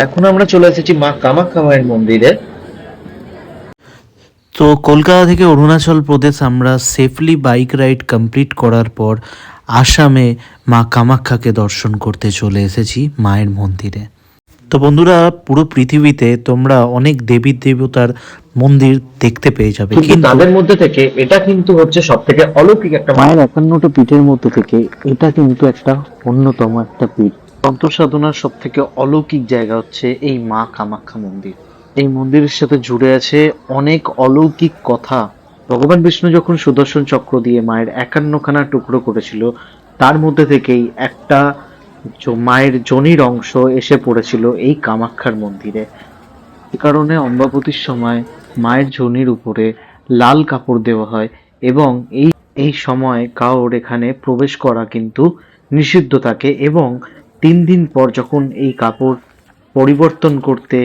এখন আমরা চলে এসেছি মা কামাখ্যা মায়ের মন্দিরে। তো কলকাতা থেকে অরুণাচল প্রদেশ আমরা সেফলি বাইক রাইড কমপ্লিট করার পর আসামে মা কামাখ্যাকে দর্শন করতে চলে এসেছি মায়ের মন্দিরে। তো বন্ধুরা, পুরো পৃথিবীতে তোমরা অনেক দেবী দেবতার মন্দির দেখতে পেয়ে যাবে, কিন্তু কিন্তু তাদের মধ্যে থেকে এটা কিন্তু হচ্ছে সব থেকে অলৌকিক একটা মায়ের 51টা পীঠের মধ্যে থেকে এটা কিন্তু একটা অন্যতম একটা পীঠ। তন্ত্র সাধনার সব থেকে অলৌকিক জায়গা হচ্ছে এই মা কামাখ্যা মন্দির। এই মন্দিরের সাথে জুড়ে আছে অনেক অলৌকিক কথা। ভগবান বিষ্ণু যখন সুদর্শন চক্র দিয়ে মায়ের 51খানা টুকরো করেছিল, তার মধ্যে থেকেই একটা মায়ের যোনির অংশ এসে পড়েছিল এই কামাখ্যার মন্দিরে। এ কারণে অম্বাবতীর সময় মায়ের যোনির উপরে লাল কাপড় দেওয়া হয় এবং এই সময় কারোর এখানে প্রবেশ করা কিন্তু নিষিদ্ধ থাকে, এবং 3 দিন পর যখন এই কাপড় পরিবর্তন করতে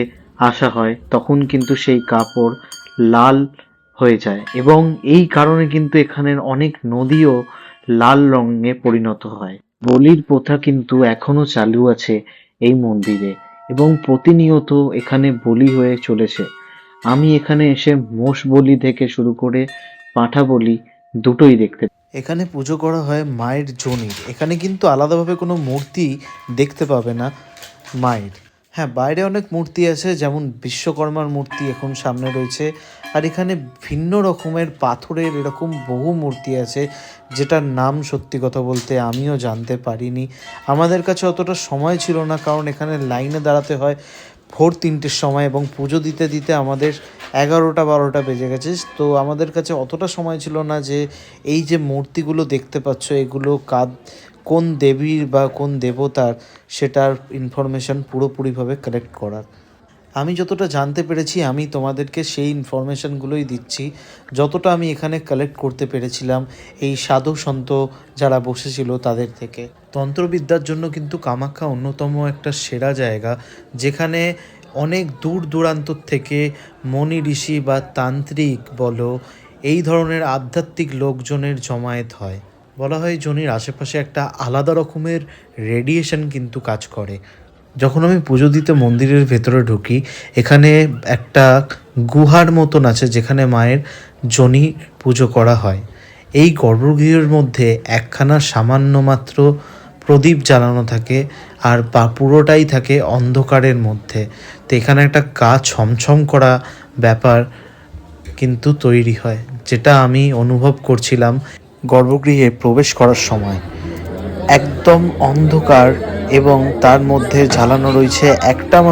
আসা হয় তখন কিন্তু সেই কাপড় লাল হয়ে যায়, এবং এই কারণে কিন্তু এখানের অনেক নদীও লাল রঙে পরিণত হয়। বলির প্রথা কিন্তু এখনো চালু আছে এই মন্দিরে, এবং প্রতিনিয়ত এখানে বলি হয়ে চলেছে। আমি এখানে এসে মোষ বলি থেকে শুরু করে পাঁঠা বলি দুটোই দেখতে। এখানে পুজো করা হয় মায়ের যোনির। এখানে কিন্তু আলাদাভাবে কোনো মূর্তি দেখতে পাবে না মায়ের। হ্যাঁ, বাইরে অনেক মূর্তি আছে, যেমন বিশ্বকর্মার মূর্তি এখন সামনে রয়েছে, আর এখানে ভিন্ন রকমের পাথরের এরকম বহু মূর্তি আছে, যেটার নাম সত্যি কথা বলতে আমিও জানতে পারিনি। আমাদের কাছে অতটা সময় ছিল না, কারণ এখানে লাইনে দাঁড়াতে হয় ভোর 3টের সময়, এবং পুজো দিতে দিতে আমাদের 11টা-12টা বেজে গেছে। তো আমাদের কাছে অতটা সময় ছিল না যে এই যে মূর্তিগুলো দেখতে পাচ্ছ এগুলো কোন দেবীর বা কোন দেবতার সেটার ইনফরমেশান পুরোপুরিভাবে কালেক্ট করার। আমি যতটা জানতে পেরেছি আমি তোমাদেরকে সেই ইনফরমেশানগুলোই দিচ্ছি, যতটা আমি এখানে কালেক্ট করতে পেরেছিলাম এই সাধু সন্ত যারা বসেছিল তাদের থেকে। তন্ত্রবিদ্যার জন্য কিন্তু কামাখ্যা অন্যতম একটা সেরা জায়গা, যেখানে অনেক দূর দূরান্তর থেকে মনি ঋষি বা তান্ত্রিক বলো, এই ধরনের আধ্যাত্মিক লোকজনের জমায়েত হয়। বলা হয় যোনির আশেপাশে একটা আলাদা রকমের রেডিয়েশন কিন্তু কাজ করে। যখন আমি পুজো দিতে মন্দিরের ভেতরে ঢুকি, এখানে একটা গুহার মতন আছে যেখানে মায়ের যোনি পুজো করা হয়। এই গর্ভগৃহের মধ্যে একখানা সামান্য মাত্র প্রদীপ জ্বালানো থাকে, আর পুরোটাই থাকে অন্ধকারের মধ্যে। তো এখানে একটা ছমছম করা ব্যাপার কিন্তু তৈরি হয়, যেটা আমি অনুভব করছিলাম গর্ভগৃহে প্রবেশ করার সময়। একদম অন্ধকার, এবং তার মধ্যে জ্বালানো রয়েছে একটা